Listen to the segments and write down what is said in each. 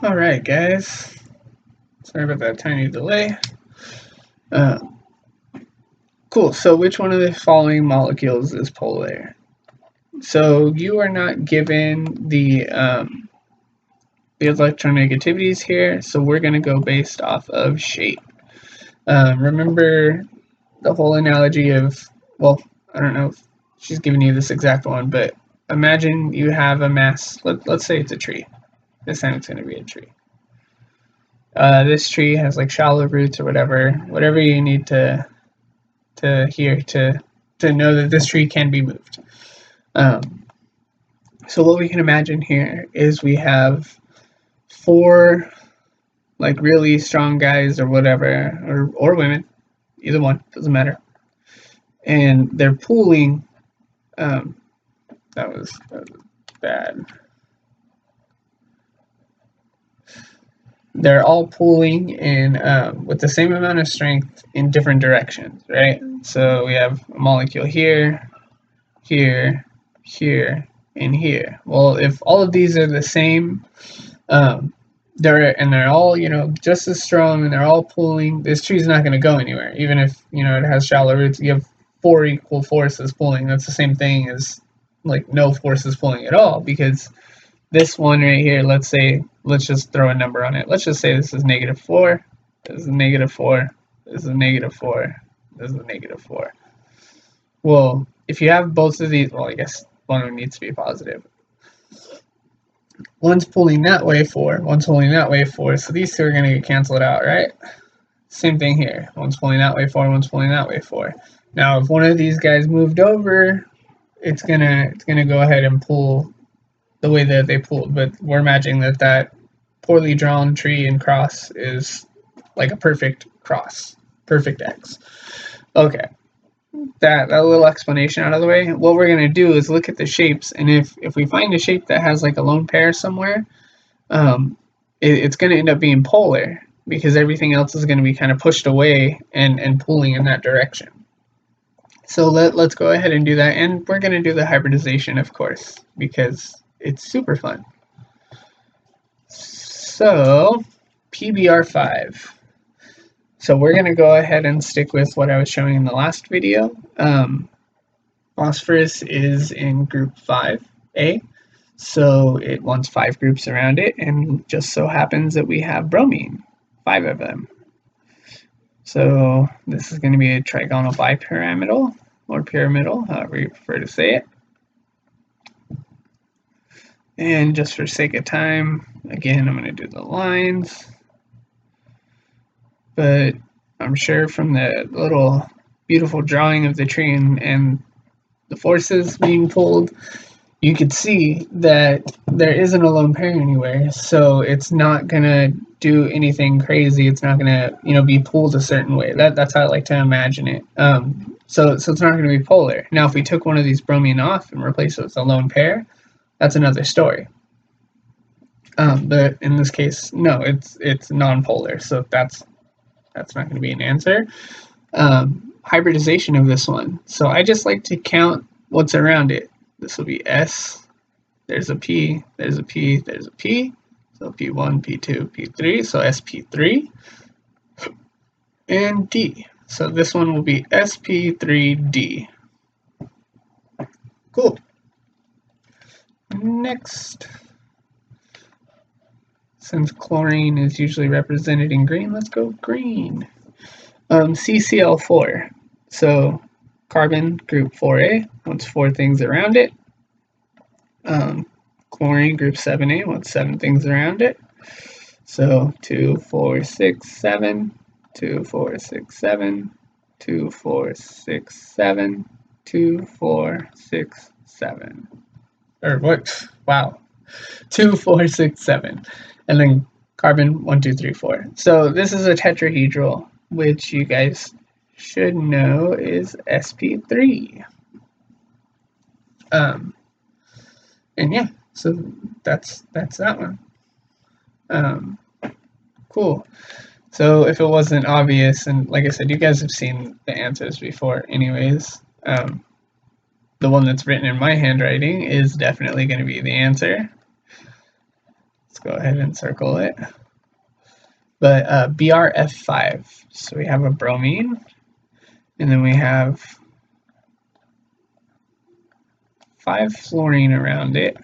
Alright guys, sorry about that tiny delay. Uh, cool, so which one of the following molecules is polar? So you are not given the electronegativities here, so we're going to go based off of shape. Remember the whole analogy of, well, I don't know if she's giving you this exact one, but imagine you have a mass, let's say it's a tree. This time it's going to be a tree. This tree has like shallow roots or whatever you need to hear to know that this tree can be moved. So what we can imagine here is we have 4 like really strong guys or whatever, or women, either one, doesn't matter, and they're pulling. That was bad. They're all pulling in with the same amount of strength in different directions, right? So we have a molecule here, here, here, and here. Well, if all of these are the same, they're all just as strong, and they're all pulling. This tree's not going to go anywhere, even if it has shallow roots. You have 4 equal forces pulling. That's the same thing as like no forces pulling at all, because this one right here, let's just throw a number on it. Let's just say this is -4, this is -4, this is -4, this is -4. Well, if you have both of these, well, I guess one needs to be positive. One's pulling that way 4, one's pulling that way 4, so these two are going to get canceled out, right? Same thing here. One's pulling that way 4, one's pulling that way 4. Now, if one of these guys moved over, it's gonna go ahead and pull the way that they pulled, but we're imagining that poorly drawn tree and cross is like a perfect cross, perfect X. Okay, that little explanation out of the way. What we're going to do is look at the shapes, and if we find a shape that has like a lone pair somewhere, it's going to end up being polar, because everything else is going to be kind of pushed away and pulling in that direction. So let's go ahead and do that, and we're going to do the hybridization, of course, because it's super fun. So PBr5. So we're going to go ahead and stick with what I was showing in the last video. Phosphorus is in group 5A, so it wants 5 groups around it, and just so happens that we have bromine, 5 of them. So this is going to be a trigonal bipyramidal, or pyramidal, however you prefer to say it. And just for sake of time, again, I'm going to do the lines. But I'm sure from the little beautiful drawing of the tree and the forces being pulled, you could see that there isn't a lone pair anywhere. So it's not going to do anything crazy. It's not going to, be pulled a certain way. That's how I like to imagine it. So it's not going to be polar. Now, if we took one of these bromine off and replaced it with a lone pair, that's another story. But in this case, no, it's non-polar. So that's not going to be an answer. Hybridization of this one. So I just like to count what's around it. This will be S. There's a P. There's a P. There's a P. So P1, P2, P3. So SP3. And D. So this one will be SP3D. Cool. Next. Since chlorine is usually represented in green, let's go green. CCl4. So carbon, group 4A, wants 4 things around it. Chlorine, group 7A, wants 7 things around it. So 2, 4, 6, 7, 2, 4, 6, 7, 2, 4, 6, 7, 2, 4, 6, 7. Or what? Wow. 2, 4, 6, 7. And then carbon 1, 2, 3, 4. So this is a tetrahedral, which you guys should know is sp3. And yeah, so that's that one. Cool. So if it wasn't obvious, and like I said, you guys have seen the answers before anyways, the one that's written in my handwriting is definitely going to be the answer. Let's go ahead and circle it. But BRF5. So we have a bromine, and then we have 5 fluorine around it.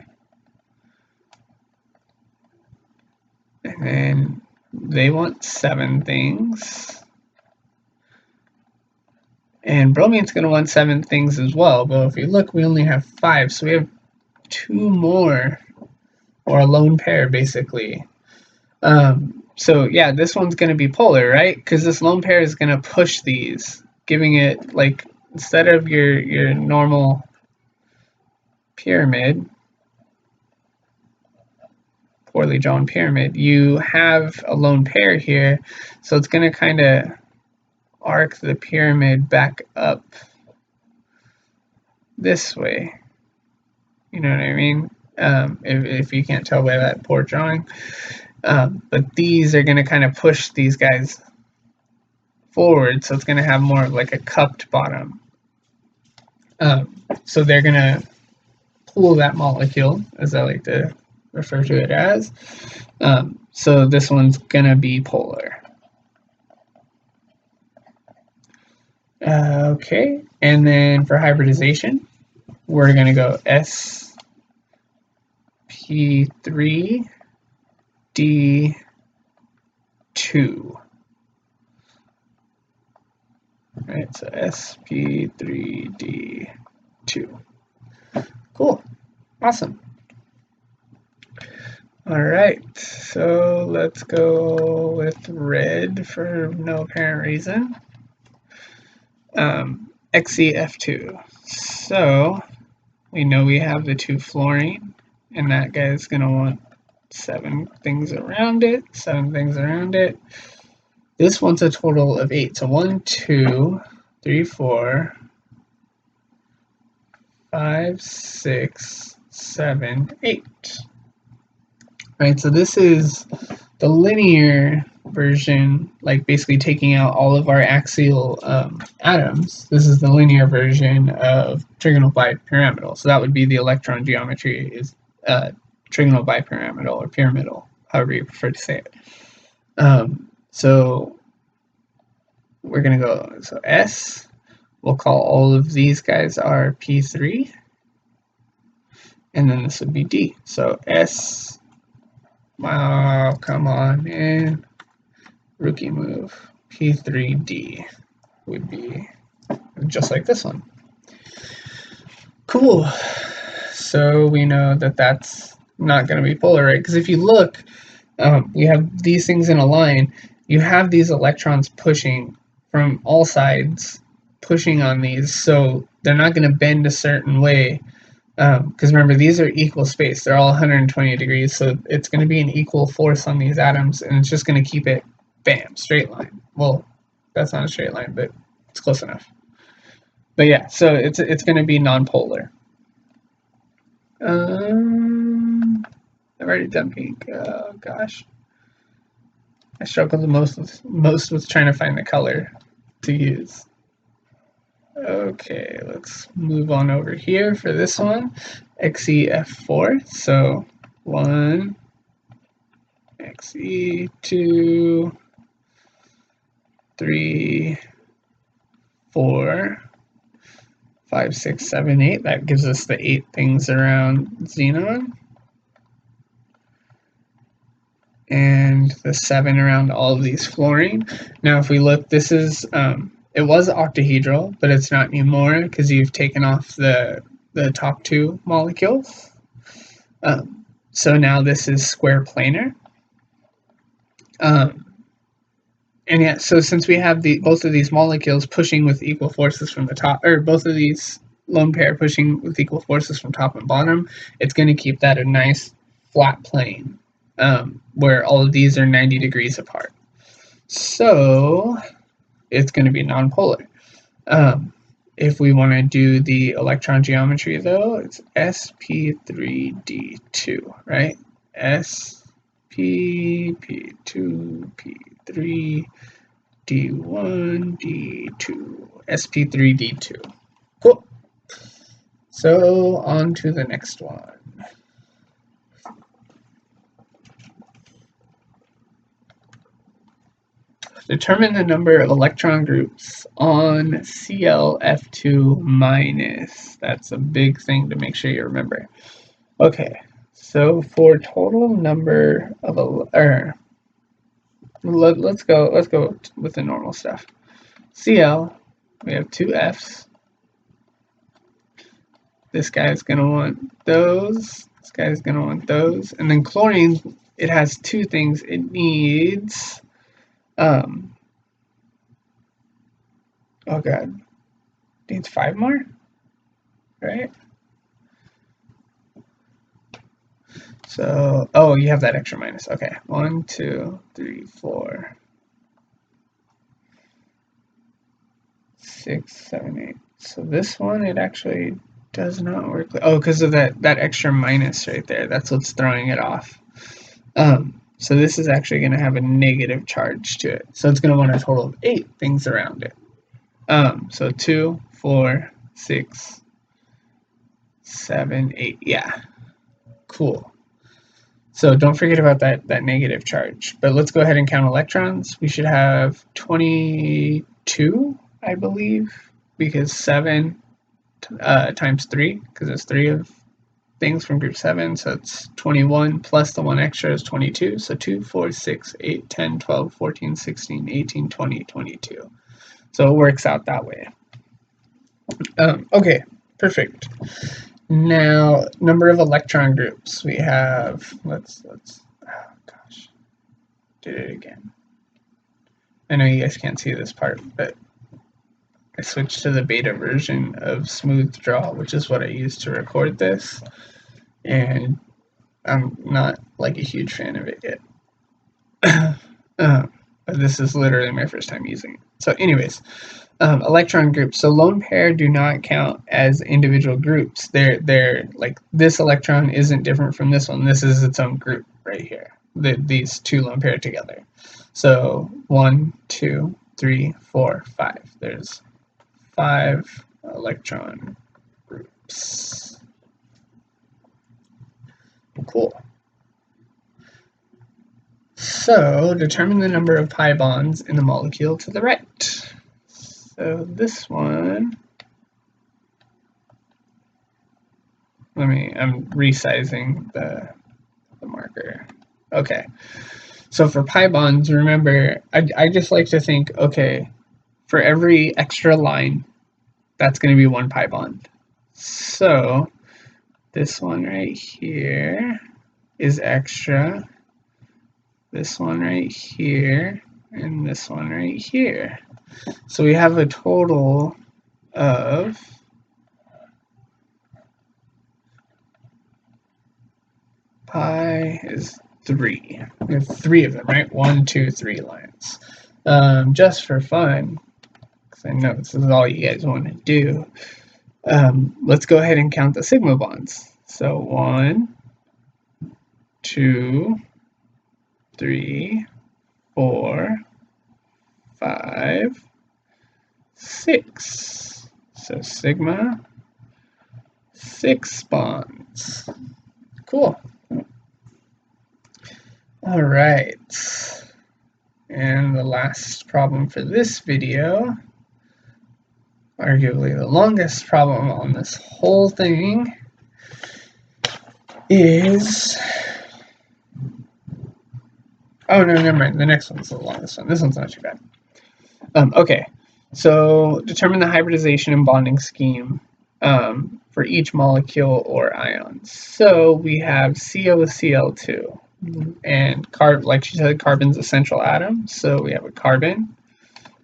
And then they want 7 things. And bromine's going to want 7 things as well. But if we look, we only have 5. So we have 2 more, or a lone pair, basically. So yeah, this one's going to be polar, right? Because this lone pair is going to push these, giving it, like, instead of your normal pyramid, poorly drawn pyramid, you have a lone pair here, so it's going to kind of arc the pyramid back up this way. You know what I mean? If you can't tell by that poor drawing. But these are going to kind of push these guys forward, so it's going to have more of like a cupped bottom. So they're going to pull that molecule, as I like to refer to it as. So this one's going to be polar. Okay, and then for hybridization, we're going to go sp3d2. Right, so sp3d2. Cool, awesome. All right, so let's go with red for no apparent reason. XeF2. So we know we have the 2 fluorine, and that guy's going to want 7 things around it, 7 things around it. This one's a total of 8. So 1, 2, 3, 4, 5, 6, 7, 8. Right, so this is the linear version, like basically taking out all of our axial atoms. This is the linear version of trigonal bipyramidal. So that would be the electron geometry is trigonal bipyramidal or pyramidal, however you prefer to say it. So we're going to go, so S, we'll call all of these guys our P3. And then this would be D. So S, wow, come on, man. Rookie move. P3D would be just like this one. Cool. So we know that that's not going to be polar, right? Because if you look, we have these things in a line. You have these electrons pushing from all sides, pushing on these, so they're not going to bend a certain way. Because remember, these are equal space. They're all 120 degrees, so it's going to be an equal force on these atoms, and it's just going to keep it, bam, straight line. Well, that's not a straight line, but it's close enough. But yeah, so it's going to be nonpolar. I've already done pink. Oh gosh, I struggle the most with trying to find the color to use. Okay, let's move on over here for this one. XeF4. So 1, Xe2, 3, 4, 5, 6, 7, 8. That gives us the 8 things around xenon. And the 7 around all of these fluorine. Now if we look, this is it was octahedral, but it's not anymore because you've taken off the top 2 molecules. So now this is square planar. And yeah, so since we have both of these molecules pushing with equal forces from the top, or both of these lone pair pushing with equal forces from top and bottom, it's going to keep that a nice flat plane where all of these are 90 degrees apart. So it's going to be nonpolar. If we want to do the electron geometry, though, it's sp3d2, right? P2, P3, D1, D2, sp3d2. Cool. So on to the next one. Determine the number of electron groups on ClF2 minus. That's a big thing to make sure you remember. Okay, so for total number of let's go with the normal stuff. Cl, we have two Fs. This guy's gonna want those. This guy's gonna want those. And then chlorine, it has two things. It needs oh god, needs 5 more, right? So, oh, you have that extra minus. Okay, 1, 2, 3, 4, 6, 7, 8. So this one, it actually does not work. Oh, because of that extra minus right there. That's what's throwing it off. So this is actually going to have a negative charge to it. So it's going to want a total of 8 things around it. So 2, 4, 6, 7, 8. Yeah, cool. So don't forget about that negative charge. But let's go ahead and count electrons. We should have 22, I believe, because 7 times 3, because it's 3 of things from group 7, so it's 21 plus the 1 extra is 22. So 2, 4, 6, 8, 10, 12, 14, 16, 18, 20, 22. So it works out that way. Okay, perfect. Now, number of electron groups. We have, let's oh gosh, did it again. I know you guys can't see this part, but I switched to the beta version of Smooth Draw, which is what I use to record this, and I'm not like a huge fan of it yet. But this is literally my first time using it. So anyways, electron groups. So lone pair do not count as individual groups. They're like, this electron isn't different from this one. This is its own group right here. These two lone pair together. So 1, 2, 3, 4, 5. There's 5 electron groups. Cool. So determine the number of pi bonds in the molecule to the right. So this one, I'm resizing the marker. Okay, so for pi bonds, remember, I just like to think, okay, for every extra line, that's going to be 1 pi bond. So this one right here is extra, this one right here, and this one right here. So we have a total of pi is 3. We have 3 of them, right? 1, 2, 3 lines. Just for fun, because I know this is all you guys want to do, let's go ahead and count the sigma bonds. So 1, 2, 3, 4, 5, 6. So sigma, 6 bonds. Cool. All right. And the last problem for this video, arguably the longest problem on this whole thing, is, oh no, never mind, the next one's the longest one. This one's not too bad. Okay, so determine the hybridization and bonding scheme for each molecule or ion. So we have COCl2, and like she said, carbon's a central atom, so we have a carbon.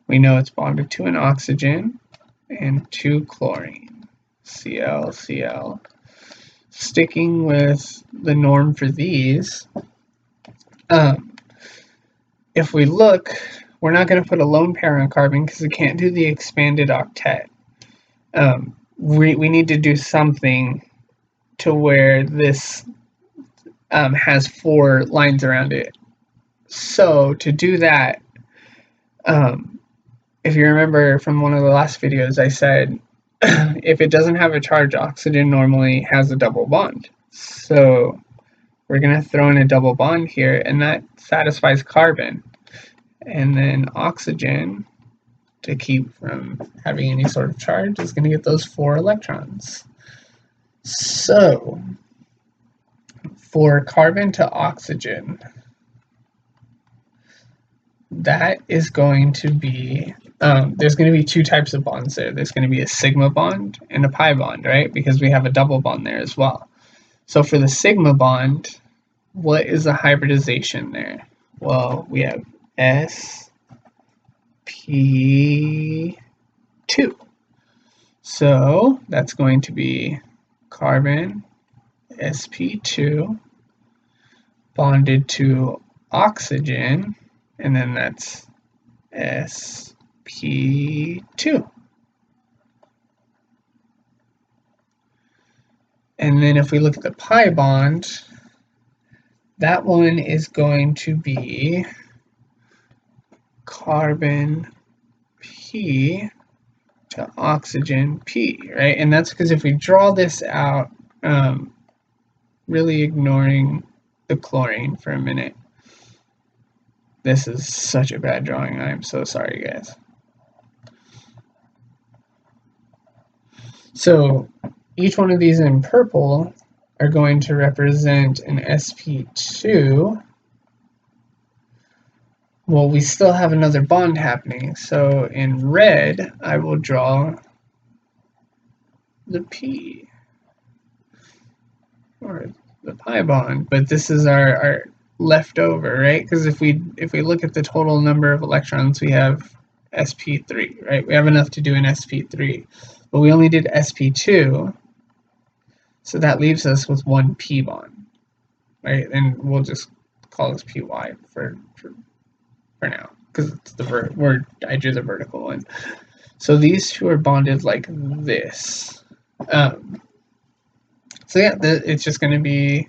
We know it's bonded to an oxygen and to chlorine, Cl, Cl. Sticking with the norm for these, if we look, we're not going to put a lone pair on carbon because we can't do the expanded octet. We need to do something to where this has 4 lines around it. So to do that, if you remember from one of the last videos, I said if it doesn't have a charge, oxygen normally has a double bond. So we're going to throw in a double bond here, and that satisfies carbon. and then oxygen, to keep from having any sort of charge, is going to get those 4 electrons. So for carbon to oxygen, that is going to be, there's going to be 2 types of bonds there. There's going to be a sigma bond and a pi bond, right? Because we have a double bond there as well. So for the sigma bond, what is the hybridization there? Well, we have sp2. So that's going to be carbon sp2 bonded to oxygen, and then that's sp2. And then if we look at the pi bond, that one is going to be carbon P to oxygen P, right? And that's because if we draw this out, really ignoring the chlorine for a minute. This is such a bad drawing. I'm so sorry, guys. So each one of these in purple are going to represent an sp2. Well, we still have another bond happening. So in red, I will draw the P, or the pi bond, but this is our leftover, right? Because if we look at the total number of electrons, we have sp3, right? We have enough to do an sp3, but we only did sp2, so that leaves us with 1 p bond, right? And we'll just call this py for now, because it's the I drew the vertical one. So these 2 are bonded like this. So yeah, it's just going to be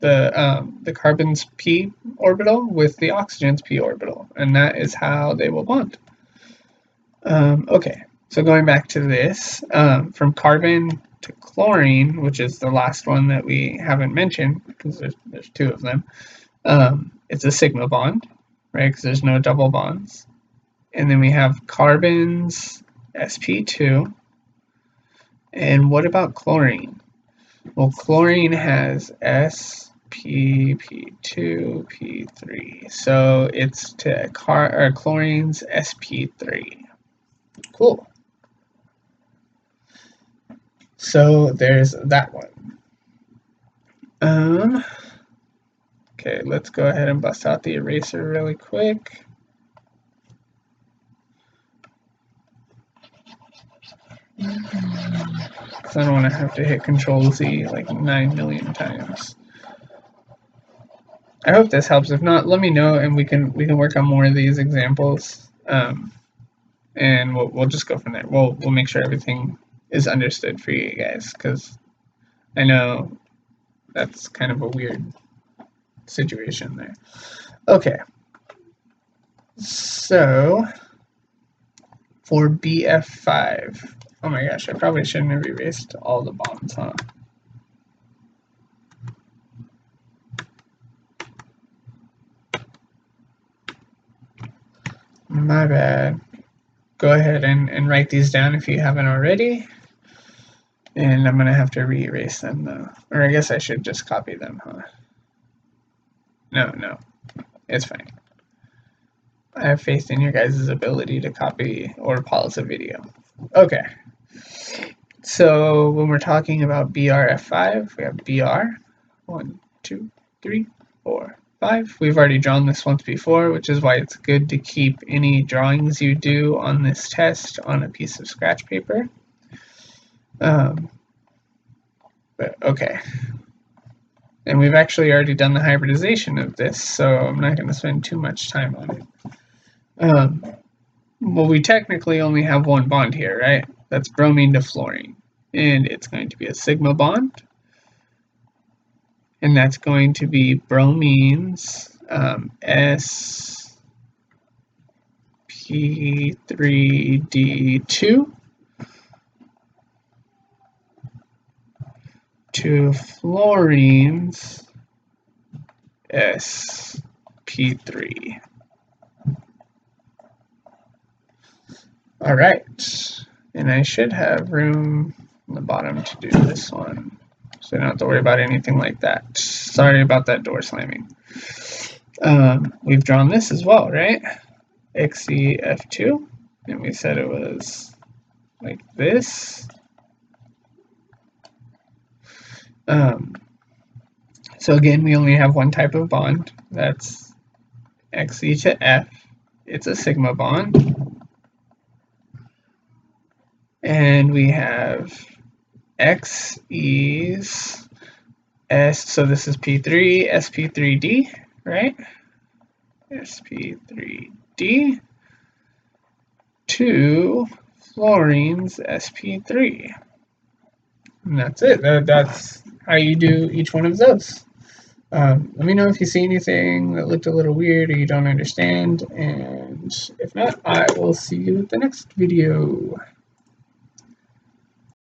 the carbon's p orbital with the oxygen's p orbital, and that is how they will bond. Okay, so going back to this, from carbon to chlorine, which is the last one that we haven't mentioned because there's 2 of them, it's a sigma bond, right? Because there's no double bonds. And then we have carbon's sp2. And what about chlorine? Well, chlorine has spp2p3, so it's to chlorine's sp3. Cool. So there's that one. Okay, let's go ahead and bust out the eraser really quick. Because I don't want to have to hit Control-Z like 9 million times. I hope this helps. If not, let me know, and we can work on more of these examples, and we'll just go from there. We'll make sure everything is understood for you guys, because I know that's kind of a weird situation there. Okay, so for BF5, oh my gosh, I probably shouldn't have erased all the bonds, huh? My bad. Go ahead and write these down if you haven't already. And I'm going to have to re-erase them, though. Or I guess I should just copy them, huh? No. It's fine. I have faith in your guys' ability to copy or pause a video. Okay. So when we're talking about BRF5, we have BR. 1, 2, 3, 4, 5. We've already drawn this once before, which is why it's good to keep any drawings you do on this test on a piece of scratch paper. But okay. And we've actually already done the hybridization of this, so I'm not going to spend too much time on it. Well, we technically only have 1 bond here, right? That's bromine to fluorine. And it's going to be a sigma bond. And that's going to be bromine's sp3d2 to fluorine's sp3. All right, and I should have room on the bottom to do this one, so I don't have to worry about anything like that. Sorry about that door slamming. We've drawn this as well, right? XE F2, and we said it was like this. So again, we only have one type of bond. That's XE to F. It's a sigma bond. And we have XE's S, so this is P3, sp3d, right? sp3d to fluorine's sp3. And that's it. That's how you do each one of those. Let me know if you see anything that looked a little weird or you don't understand, and if not, I will see you at the next video.